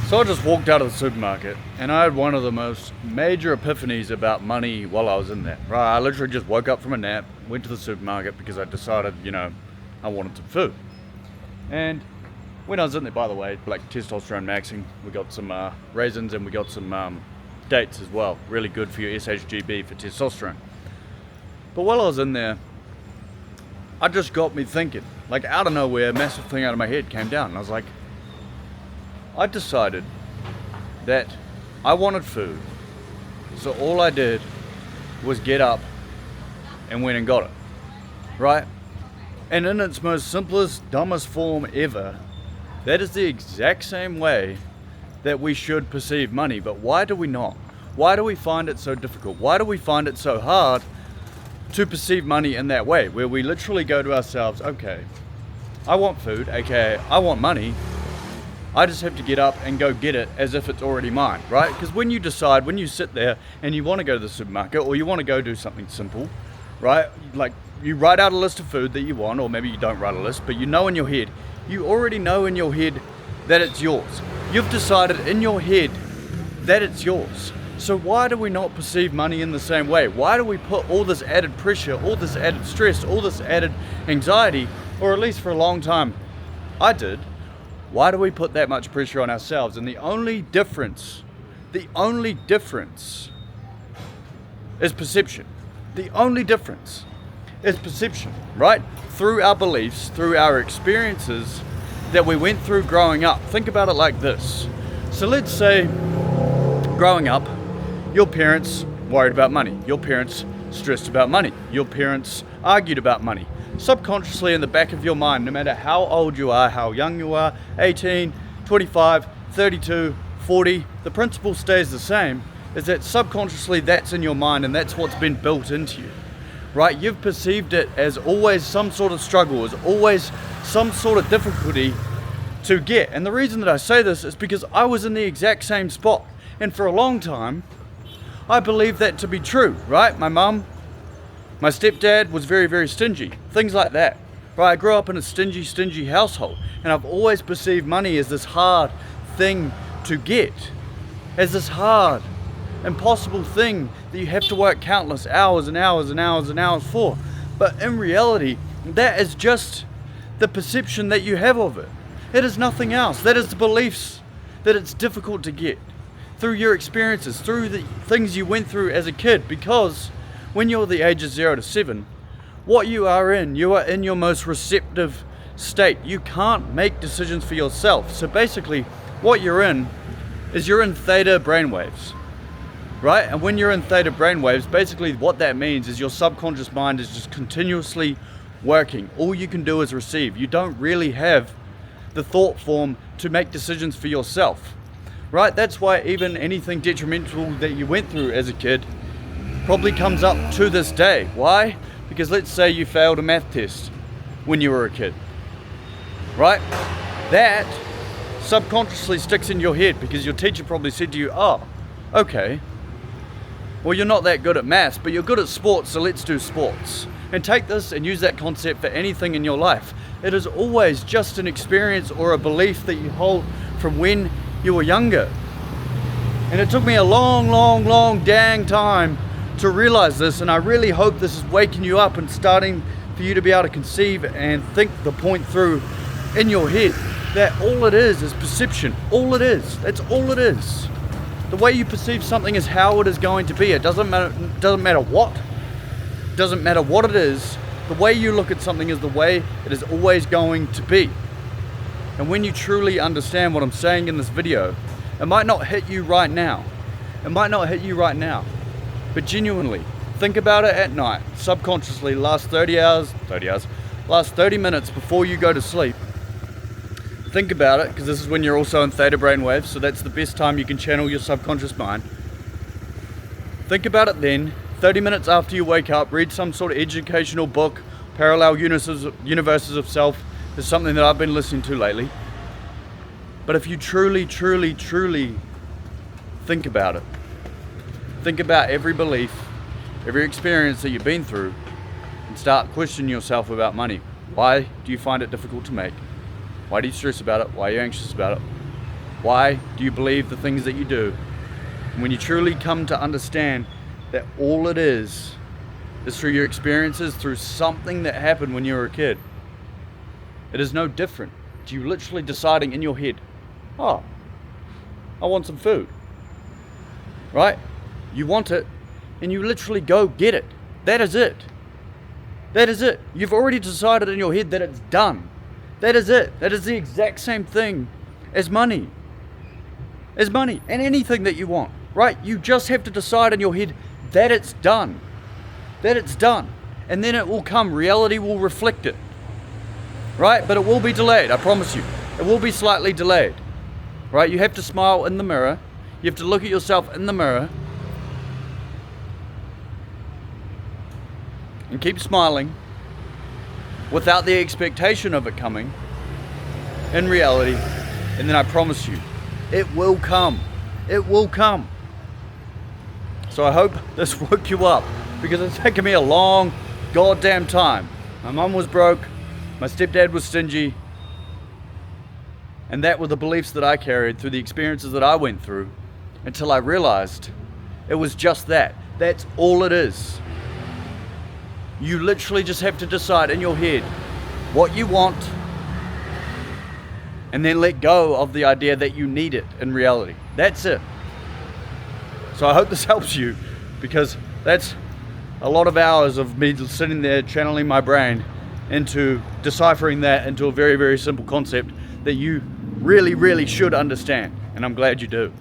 So I just walked out of the supermarket and I had one of the most major epiphanies about money while I was in there. Right, I literally just woke up from a nap, went to the supermarket because I decided, I wanted some food. And when I was in there, by the way, like testosterone maxing, we got some raisins and we got some dates as well. Really good for your SHGB for testosterone. But while I was in there, I just got me thinking, like out of nowhere, a massive thing out of my head came down. And I was like, I decided that I wanted food, so all I did was get up and went and got it, right? And in its most simplest, dumbest form ever, that is the exact same way that we should perceive money. But why do we not? Why do we find it so difficult? Why do we find it so hard to perceive money in that way, where we literally go to ourselves, okay, I want food, aka I want money, I just have to get up and go get it as if it's already mine, right? Because when you sit there and you want to go to the supermarket or you want to go do something simple, right? Like you write out a list of food that you want, or maybe you don't write a list, but you already know in your head that it's yours. You've decided in your head that it's yours. So why do we not perceive money in the same way? Why do we put all this added pressure, all this added stress, all this added anxiety, or at least for a long time, I did. Why do we put that much pressure on ourselves? And the only difference is perception. The only difference is perception, right? Through our beliefs, through our experiences that we went through growing up. Think about it like this. So let's say growing up, your parents worried about money. Your parents stressed about money. Your parents argued about money. Subconsciously in the back of your mind, no matter how old you are, how young you are, 18, 25, 32, 40, the principle stays the same, is that subconsciously that's in your mind and that's what's been built into you, right? You've perceived it as always some sort of struggle, as always some sort of difficulty to get. And the reason that I say this is because I was in the exact same spot. And for a long time, I believed that to be true, right? My stepdad was very, very stingy. Things like that. Right? I grew up in a stingy household. And I've always perceived money as this hard thing to get. As this hard, impossible thing that you have to work countless hours and hours and hours and hours for. But in reality, that is just the perception that you have of it. It is nothing else. That is the beliefs that it's difficult to get. Through your experiences, through the things you went through as a kid, because when you're the age of 0 to 7, what you are in your most receptive state. You can't make decisions for yourself. So basically, what you're in theta brainwaves, right? And when you're in theta brainwaves, basically what that means is your subconscious mind is just continuously working. All you can do is receive. You don't really have the thought form to make decisions for yourself, right? That's why even anything detrimental that you went through as a kid probably comes up to this day. Why? Because let's say you failed a math test when you were a kid, right? That subconsciously sticks in your head because your teacher probably said to you, oh, okay, well, you're not that good at maths, but you're good at sports, so let's do sports. And take this and use that concept for anything in your life. It is always just an experience or a belief that you hold from when you were younger. And it took me a long dang time to realize this, and I really hope this is waking you up and starting for you to be able to conceive and think the point through in your head that all it is perception. All it is. That's all it is. The way you perceive something is how it is going to be. It doesn't matter what. It doesn't matter what it is. The way you look at something is the way it is always going to be. And when you truly understand what I'm saying in this video, it might not hit you right now. But genuinely, think about it at night, subconsciously, last 30 minutes before you go to sleep. Think about it, because this is when you're also in theta brainwaves, so that's the best time you can channel your subconscious mind. Think about it then, 30 minutes after you wake up, read some sort of educational book, Parallel Universes of Self is something that I've been listening to lately. But if you truly think about it, think about every belief, every experience that you've been through, and start questioning yourself about money. Why do you find it difficult to make? Why do you stress about it? Why are you anxious about it? Why do you believe the things that you do? And when you truly come to understand that all it is through your experiences, through something that happened when you were a kid. It is no different to you literally deciding in your head, oh, I want some food. Right? You want it, and you literally go get it. That is it. That is it. You've already decided in your head that it's done. That is it. That is the exact same thing as money. As money and anything that you want. Right? You just have to decide in your head that it's done. That it's done. And then it will come. Reality will reflect it. Right? But it will be delayed, I promise you. It will be slightly delayed. Right? You have to smile in the mirror. You have to look at yourself in the mirror. And keep smiling without the expectation of it coming in reality. And then I promise you, it will come. It will come. So I hope this woke you up, because it's taken me a long goddamn time. My mum was broke, my stepdad was stingy, and that were the beliefs that I carried through the experiences that I went through, until I realized it was just that. That's all it is. You literally just have to decide in your head what you want, and then let go of the idea that you need it in reality. That's it. So I hope this helps you, because that's a lot of hours of me sitting there channeling my brain into deciphering that into a very, very simple concept that you really, really should understand. And I'm glad you do.